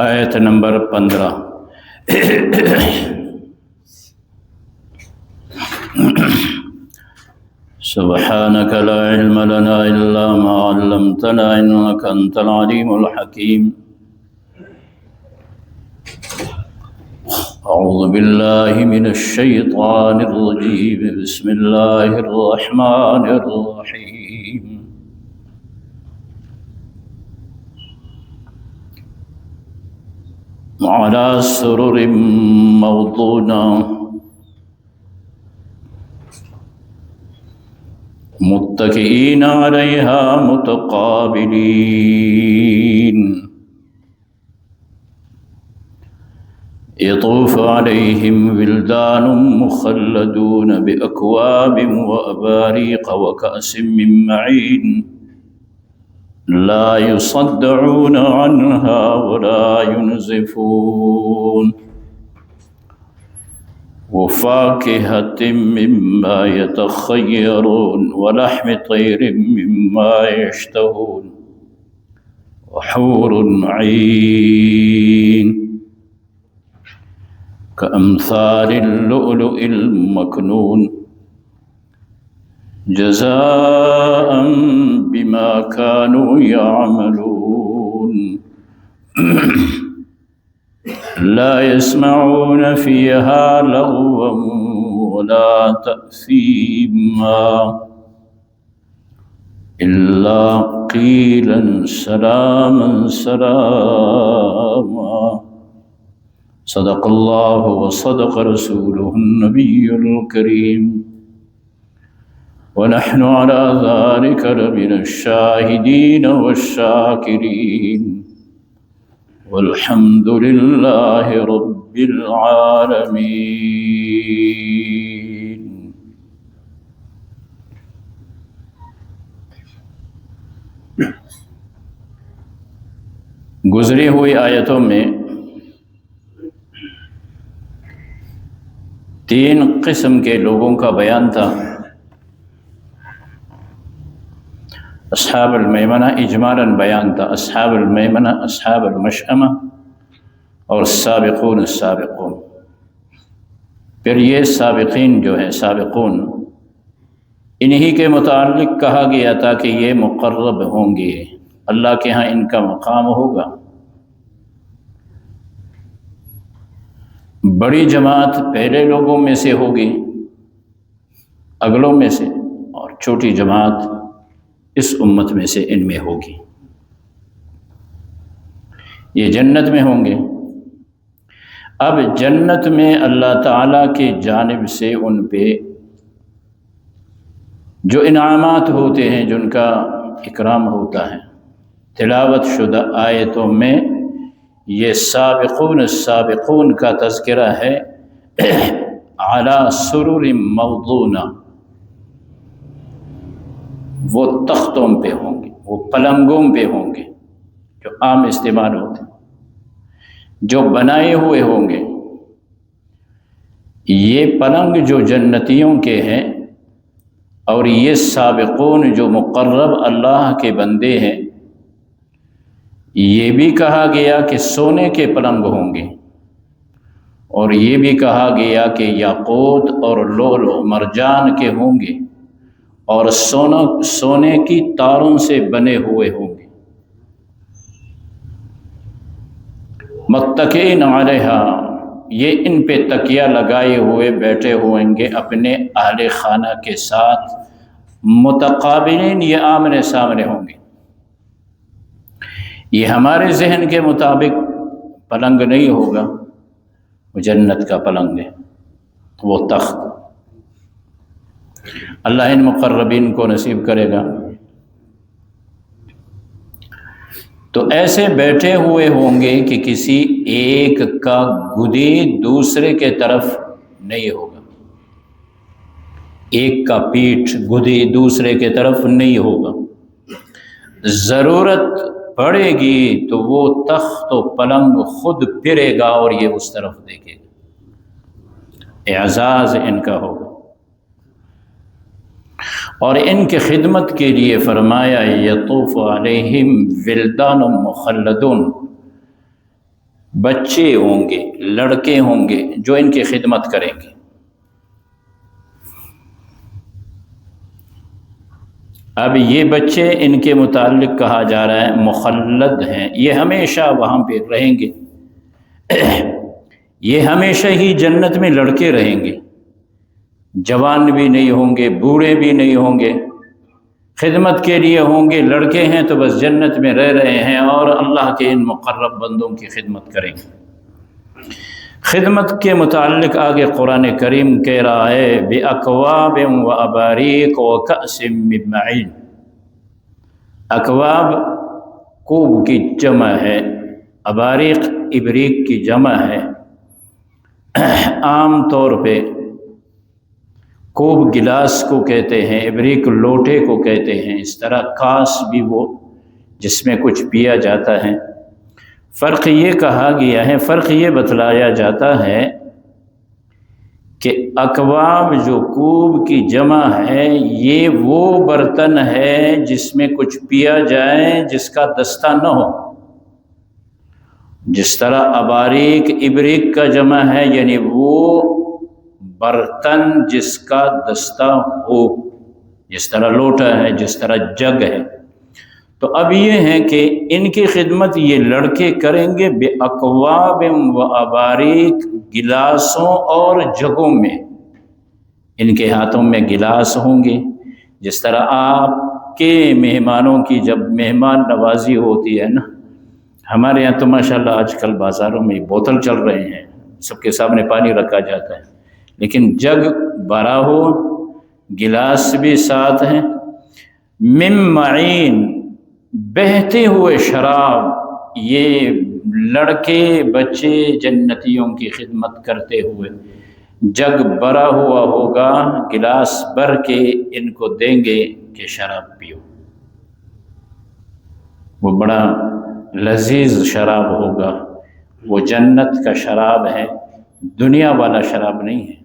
آیت نمبر 15 سبحانك لا علم لنا إلا ما علمتنا إنك أنت العليم الحكيم أعوذ بالله من الشيطان الرجيم بسم الله الرحمن الرحيم على سرر موضونة متكئين عليها متقابلين يطوف عليهم ولدان مخلدون بأكواب وأباريق وكأس من معين لا يصدعون عنها ولا ينزفون وفاكهة مما يتخيرون ولحم طير مما يشتهون وحور عين كأمثال اللؤلؤ المكنون جزاء بما كانوا يعملون لا يسمعون فيها لغوا ولا تأثيما إلا قيلا سلاما سلاما صدق الله وصدق رسوله النبي الكريم ونحن على ذلك لمن الشاهدين والشاكرين والحمد لله رب العالمين. گزری ہوئی آیتوں میں تین قسم کے لوگوں کا بیان تھا. اصحاب المیمنہ اجمالاً بیان تھا، اصحاب المیمنہ، اصحاب المشأمہ اور سابقون السابقون. پھر یہ سابقین جو ہیں سابقون، انہی کے متعلق کہا گیا تھا کہ یہ مقرب ہوں گے، اللہ کے ہاں ان کا مقام ہوگا. بڑی جماعت پہلے لوگوں میں سے ہوگی، اگلوں میں سے، اور چھوٹی جماعت اس امت میں سے ان میں ہوگی. یہ جنت میں ہوں گے. اب جنت میں اللہ تعالیٰ کی جانب سے ان پہ جو انعامات ہوتے ہیں، جن کا اکرام ہوتا ہے، تلاوت شدہ آیتوں میں یہ سابقون السابقون کا تذکرہ ہے. علی سرر موضونہ، وہ تختوں پہ ہوں گے، وہ پلنگوں پہ ہوں گے جو عام استعمال ہوتے ہیں، جو بنائے ہوئے ہوں گے. یہ پلنگ جو جنتیوں کے ہیں، اور یہ سابقون جو مقرب اللہ کے بندے ہیں، یہ بھی کہا گیا کہ سونے کے پلنگ ہوں گے، اور یہ بھی کہا گیا کہ یاقوت اور لؤلؤ مرجان کے ہوں گے، اور سونے کی تاروں سے بنے ہوئے ہوں گے. متکئین علیہا، یہ ان پہ تکیہ لگائے ہوئے بیٹھے ہوئیں گے اپنے اہل خانہ کے ساتھ. متقابلین، یہ آمنے سامنے ہوں گے. یہ ہمارے ذہن کے مطابق پلنگ نہیں ہوگا، وہ جنت کا پلنگ ہے، وہ تخت. اللہ ان مقربین کو نصیب کرے گا. تو ایسے بیٹھے ہوئے ہوں گے کہ کسی ایک کا گدی دوسرے کے طرف نہیں ہوگا، ایک کا پیٹھ گدی دوسرے کے طرف نہیں ہوگا. ضرورت پڑے گی تو وہ تخت و پلنگ خود پھرے گا اور یہ اس طرف دیکھے گا. اعزاز ان کا ہوگا. اور ان کی خدمت کے لیے فرمایا یطوف علیہم ولدان مخلدون، بچے ہوں گے، لڑکے ہوں گے جو ان کی خدمت کریں گے۔ اب یہ بچے ان کے متعلق کہا جا رہا ہے مخلد ہیں، یہ ہمیشہ وہاں پہ رہیں گے، یہ ہمیشہ ہی جنت میں لڑکے رہیں گے، جوان بھی نہیں ہوں گے، بوڑھے بھی نہیں ہوں گے، خدمت کے لیے ہوں گے، لڑکے ہیں تو بس جنت میں رہ رہے ہیں اور اللہ کے ان مقرب بندوں کی خدمت کریں گے۔ خدمت کے متعلق آگے قرآن کریم کہہ رہا ہے بِأَكْوَابٍ وَأَبَارِيقَ وَكَأْسٍ مِّن مَّعِينٍ۔ اکواب کوب کی جمع ہے، اباریق ابریق کی جمع ہے۔ عام طور پہ کوب گلاس کو کہتے ہیں، ابریق لوٹے کو کہتے ہیں، اس طرح کاس بھی وہ جس میں کچھ پیا جاتا ہے۔ فرق یہ کہا گیا ہے، فرق یہ بتلایا جاتا ہے کہ اکواب جو کوب کی جمع ہے یہ وہ برتن ہے جس میں کچھ پیا جائے جس کا دستہ نہ ہو، جس طرح اباریق ابریق کا جمع ہے یعنی وہ برتن جس کا دستہ ہو، جس طرح لوٹا ہے، جس طرح جگ ہے۔ تو اب یہ ہے کہ ان کی خدمت یہ لڑکے کریں گے بِأَكْوَابٍ وَأَبَارِيقَ، گلاسوں اور جگوں میں، ان کے ہاتھوں میں گلاس ہوں گے۔ جس طرح آپ کے مہمانوں کی جب مہمان نوازی ہوتی ہے نا، ہمارے یہاں تو ماشاءاللہ آج کل بازاروں میں بوتل چل رہے ہیں، سب کے سامنے پانی رکھا جاتا ہے، لیکن جگ بھرا ہو، گلاس بھی ساتھ ہیں، من معین، بہتے ہوئے شراب، یہ لڑکے بچے جنتیوں کی خدمت کرتے ہوئے جگ بھرا ہوا ہوگا، گلاس بھر کے ان کو دیں گے کہ شراب پیو۔ وہ بڑا لذیذ شراب ہوگا، وہ جنت کا شراب ہے، دنیا والا شراب نہیں ہے۔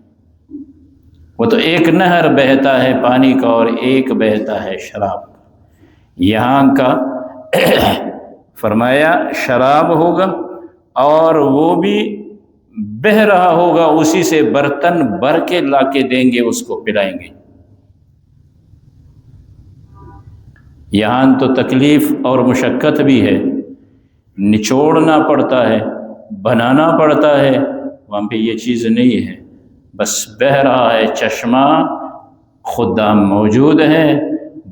وہ تو ایک نہر بہتا ہے پانی کا اور ایک بہتا ہے شراب کا، یہاں کا فرمایا شراب ہوگا اور وہ بھی بہہ رہا ہوگا، اسی سے برتن بھر کے لا کے دیں گے، اس کو پلائیں گے۔ یہاں تو تکلیف اور مشقت بھی ہے، نچوڑنا پڑتا ہے، بنانا پڑتا ہے، وہاں پہ یہ چیز نہیں ہے، بس بہہ رہا ہے چشمہ، خدام موجود ہے،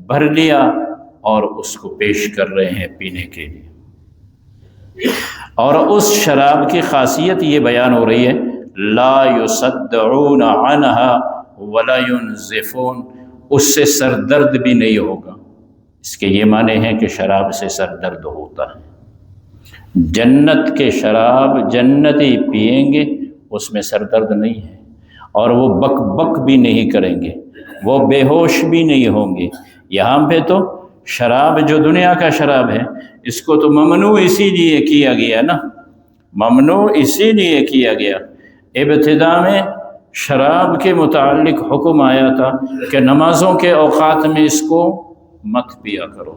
بھر لیا اور اس کو پیش کر رہے ہیں پینے کے لیے۔ اور اس شراب کی خاصیت یہ بیان ہو رہی ہے لا یصدعون عنها ولا ينزفون، اس سے سر درد بھی نہیں ہوگا۔ اس کے یہ معنی ہے کہ شراب سے سر درد ہوتا ہے، جنت کے شراب جنتی پئیں گے، اس میں سر درد نہیں ہے، اور وہ بک بک بھی نہیں کریں گے، وہ بے ہوش بھی نہیں ہوں گے۔ یہاں پہ تو شراب جو دنیا کا شراب ہے، اس کو تو ممنوع اسی لیے کیا گیا نا، ممنوع اسی لیے کیا گیا۔ ابتدا میں شراب کے متعلق حکم آیا تھا کہ نمازوں کے اوقات میں اس کو مت پیا کرو،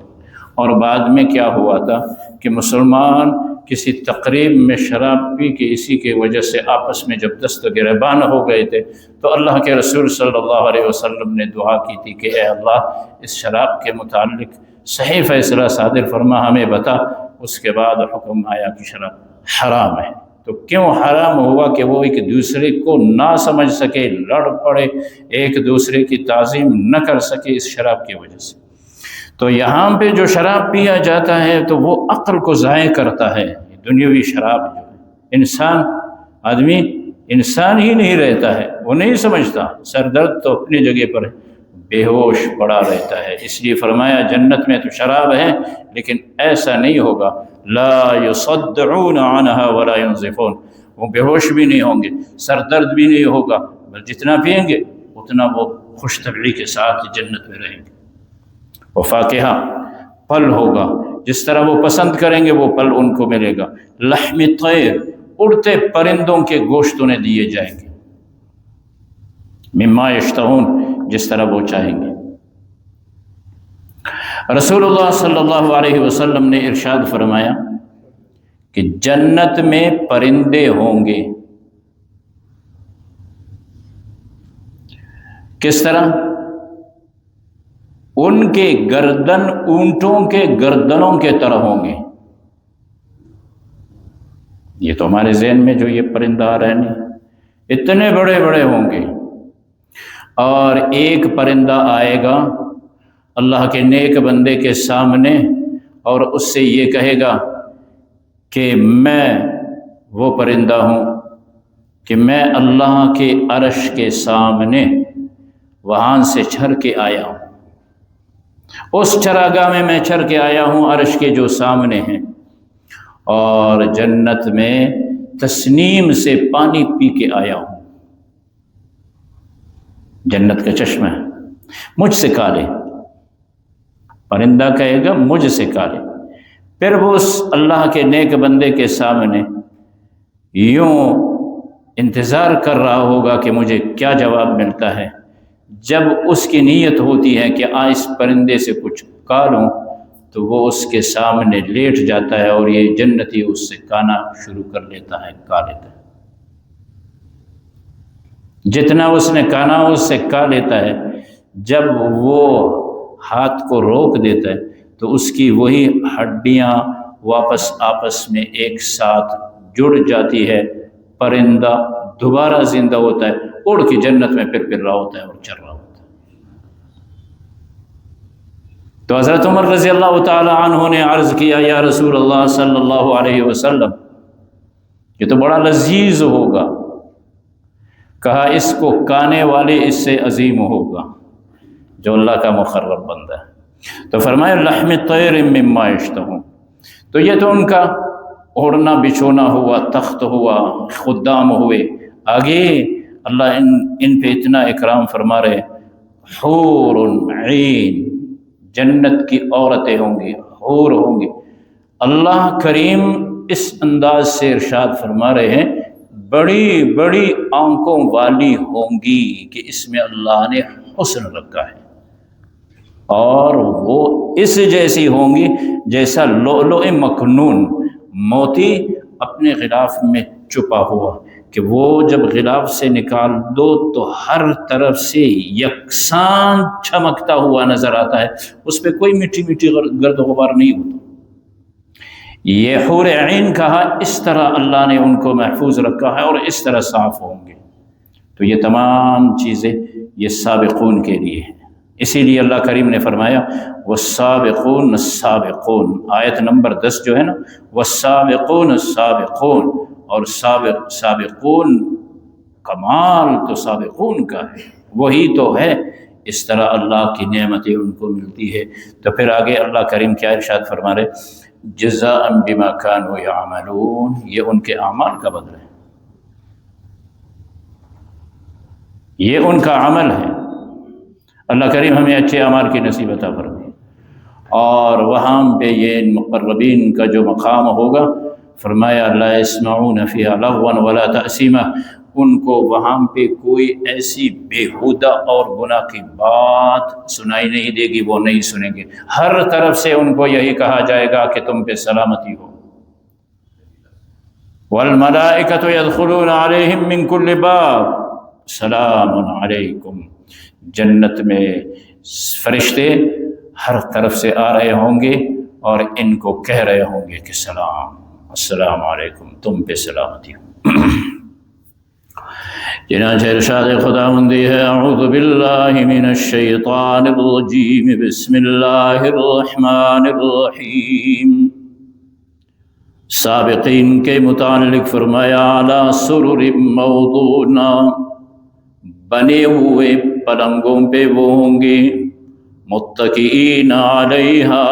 اور بعد میں کیا ہوا تھا کہ مسلمان کسی تقریب میں شراب پی کے اسی کی وجہ سے آپس میں جب دست گریبان ہو گئے تھے تو اللہ کے رسول صلی اللہ علیہ وسلم نے دعا کی تھی کہ اے اللہ اس شراب کے متعلق صحیح فیصلہ صادر فرما، ہمیں بتا۔ اس کے بعد حکم آیا کہ شراب حرام ہے۔ تو کیوں حرام ہوا کہ وہ ایک دوسرے کو نہ سمجھ سکے، لڑ پڑے، ایک دوسرے کی تعظیم نہ کر سکے اس شراب کی وجہ سے۔ تو یہاں پہ جو شراب پیا جاتا ہے تو وہ عقل کو ضائع کرتا ہے، دنیاوی شراب جو ہے، آدمی انسان ہی نہیں رہتا ہے، وہ نہیں سمجھتا، سر درد تو اپنی جگہ پر ہے، بے ہوش پڑا رہتا ہے۔ اس لیے فرمایا جنت میں تو شراب ہے لیکن ایسا نہیں ہوگا، لا یصدعون عنها ولا ينزفون، وہ بے ہوش بھی نہیں ہوں گے، سر درد بھی نہیں ہوگا، بل جتنا پئیں گے اتنا وہ خوش طبعی کے ساتھ جنت میں رہیں گے۔ وہ فاکہہ، پھل ہوگا، جس طرح وہ پسند کریں گے وہ پھل ان کو ملے گا۔ لحم طیر، اڑتے پرندوں کے گوشت انہیں دیے جائیں گے۔ مما یشتہون، جس طرح وہ چاہیں گے۔ رسول اللہ صلی اللہ علیہ وسلم نے ارشاد فرمایا کہ جنت میں پرندے ہوں گے. کس طرح؟ ان کے گردن اونٹوں کے گردنوں کے طرح ہوں گے. یہ تو ہمارے ذہن میں جو یہ پرندہ آ رہا ہے نہیں، اتنے بڑے بڑے ہوں گے. اور ایک پرندہ آئے گا اللہ کے نیک بندے کے سامنے اور اس سے یہ کہے گا کہ میں وہ پرندہ ہوں کہ میں اللہ کے عرش کے سامنے وہاں سے چڑھ کے آیا ہوں. اس چراگاہ میں چڑھ کے آیا ہوں عرش کے جو سامنے ہیں، اور جنت میں تسنیم سے پانی پی کے آیا ہوں. جنت کا چشمہ ہے، مجھ سے کالے. پرندہ کہے گا مجھ سے کالے. پھر وہ اس اللہ کے نیک بندے کے سامنے یوں انتظار کر رہا ہوگا کہ مجھے کیا جواب ملتا ہے. جب اس کی نیت ہوتی ہے کہ اس پرندے سے کچھ کالوں، تو وہ اس کے سامنے لیٹ جاتا ہے اور یہ جنتی اس سے کانا شروع کر لیتا ہے، کا لیتا ہے. جتنا اس نے کانا اس سے کا لیتا ہے. جب وہ ہاتھ کو روک دیتا ہے تو اس کی وہی ہڈیاں واپس آپس میں ایک ساتھ جڑ جاتی ہے. پرندہ دوبارہ زندہ ہوتا ہے، اڑ کے جنت میں پھر رہا ہوتا ہے اور چل رہا ہوتا ہے. تو حضرت عمر رضی اللہ تعالی عنہ نے عرض کیا، یا رسول اللہ صلی اللہ علیہ وسلم، یہ تو بڑا لذیذ ہوگا. کہا اس کو کانے والے اس سے عظیم ہوگا جو اللہ کا مقرب بندہ ہے. تو فرمایا لحم طیر مما یشتہون. تو یہ تو ان کا اوڑھنا بچھونا ہوا، تخت ہوا، خدام ہوئے. آگے اللہ ان پہ اتنا اکرام فرما رہے، حور عین، جنت کی عورتیں ہوں گی، حور ہوں گی. اللہ کریم اس انداز سے ارشاد فرما رہے ہیں بڑی بڑی آنکھوں والی ہوں گی کہ اس میں اللہ نے حسن رکھا ہے، اور وہ اس جیسی ہوں گی جیسا لؤلؤ مکنون، موتی اپنے غلاف میں چھپا ہوا، کہ وہ جب غلاف سے نکال دو تو ہر طرف سے یکساں چمکتا ہوا نظر آتا ہے، اس پہ کوئی میٹھی میٹھی گرد و غبار نہیں ہوتا. یہ حور عین کہا اس طرح اللہ نے ان کو محفوظ رکھا ہے اور اس طرح صاف ہوں گے. تو یہ تمام چیزیں یہ سابقون کے لیے ہیں. اسی لیے اللہ کریم نے فرمایا والسابقون السابقون، آیت نمبر 10 جو ہے نا، والسابقون السابقون، اور سابقون کمال تو سابقون کا ہے، وہی تو ہے. اس طرح اللہ کی نعمتیں ان کو ملتی ہے. تو پھر آگے اللہ کریم کیا ارشاد فرما رہے، جزاء بما كانوا يعملون، یہ ان کے اعمال کا بدلہ ہے، یہ ان کا عمل ہے. اللہ کریم ہمیں اچھے اعمال کی نصیب عطا فرمائے. اور وہاں پہ یہ مقربین کا جو مقام ہوگا، فرمایا لا يسمعون فيها لغوا ولا تأثیما، ان کو وہاں پہ کوئی ایسی بیہودہ اور گناہ کی بات سنائی نہیں دے گی، وہ نہیں سنیں گے. ہر طرف سے ان کو یہی کہا جائے گا کہ تم پہ سلامتی ہو. والملائکۃ یدخلون علیہم من کل باب سلام علیکم، جنت میں فرشتے ہر طرف سے آ رہے ہوں گے اور ان کو کہہ رہے ہوں گے کہ سلام، السلام علیکم، تم پہ سلامتی ہو. چنانچہ ارشاد خداوندی ہے، اعوذ باللہ من الشیطان الرجیم، بسم اللہ الرحمن الرحیم. سابقین کے متعلق فرمایا علی سرر موضونہ، بنے ہوئے پلنگوں پہ وہ ہوں گے، متکئین علیہا،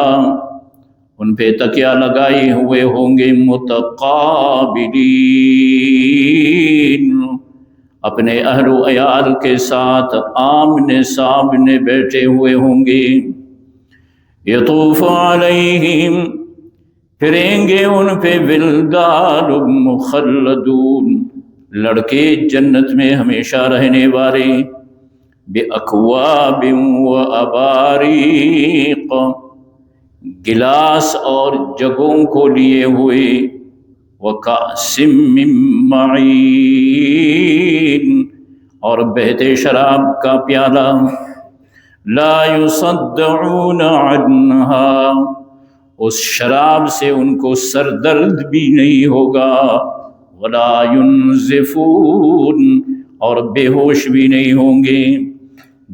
ان پہ تکیہ لگائے ہوئے ہوں گے، متقابلین، اپنے اہل و عیال کے ساتھ آمنے سامنے بیٹھے ہوئے ہوں گے. یطوف علیہم، پھریں گے ان پہ ولدان مخلدون، لڑکے جنت میں ہمیشہ رہنے والے، بِأَكْوَابٍ وَأَبَارِيقَ، گلاس اور جگوں کو لیے ہوئے، وَكَأْسٍ مِّن مَّعِينٍ، اور بہتے شراب کا پیالہ، لا يصدعون عنها، اس شراب سے ان کو سر درد بھی نہیں ہوگا، ولا ينزفون، اور بے ہوش بھی نہیں ہوں گے۔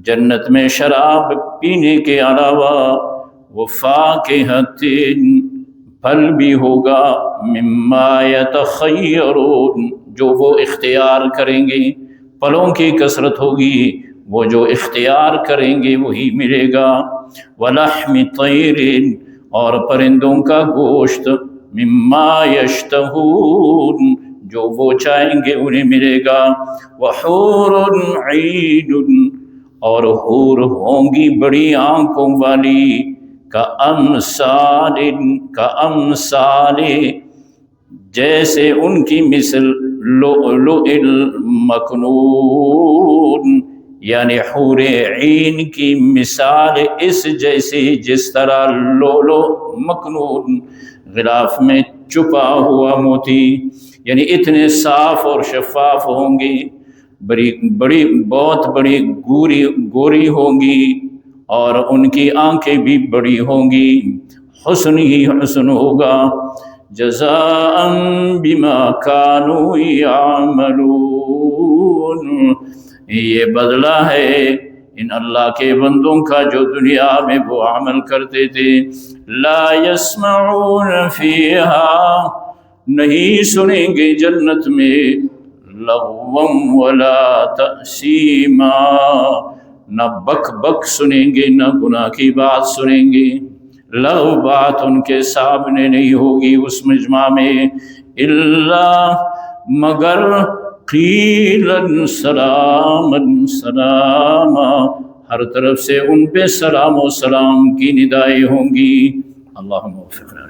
جنت میں شراب پینے کے علاوہ وفاکہۃ، پھل بھی ہوگا، مما یتخیرون، جو وہ اختیار کریں گے، پھلوں کی کثرت ہوگی، وہ جو اختیار کریں گے وہی ملے گا، ولحم طیر، اور پرندوں کا گوشت، مما یشتہون، جو وہ چاہیں گے انہیں ملے گا، وحور عین، اور حور ہوں گی بڑی آنکھوں والی، کامثال، جیسے ان کی مثل لؤلؤ المکنون، یعنی حور عین کی مثال اس جیسی جس طرح لؤلؤ مکنون، غلاف میں چھپا ہوا موتی، یعنی اتنے صاف اور شفاف ہوں گے، بڑی بہت بڑی گوری ہوں گی، اور ان کی آنکھیں بھی بڑی ہوں گی، حسن ہی حسن ہوگا، جزاء بما كانوا يعملون، یہ بدلہ ہے ان اللہ کے بندوں کا جو دنیا میں وہ عمل کرتے تھے۔ لا يسمعون فيها، نہیں سنیں گے جنت میں، لغوا ولا تأثیما، نہ بک بک سنیں گے، نہ گناہ کی بات سنیں گے، لغو بات ان کے سامنے نہیں ہوگی اس مجمع میں، الا مگر قیلا سلاما سلاما، ہر طرف سے ان پہ سلام و سلام کی ندائیں ہوں گی۔ اللہم وفقنا۔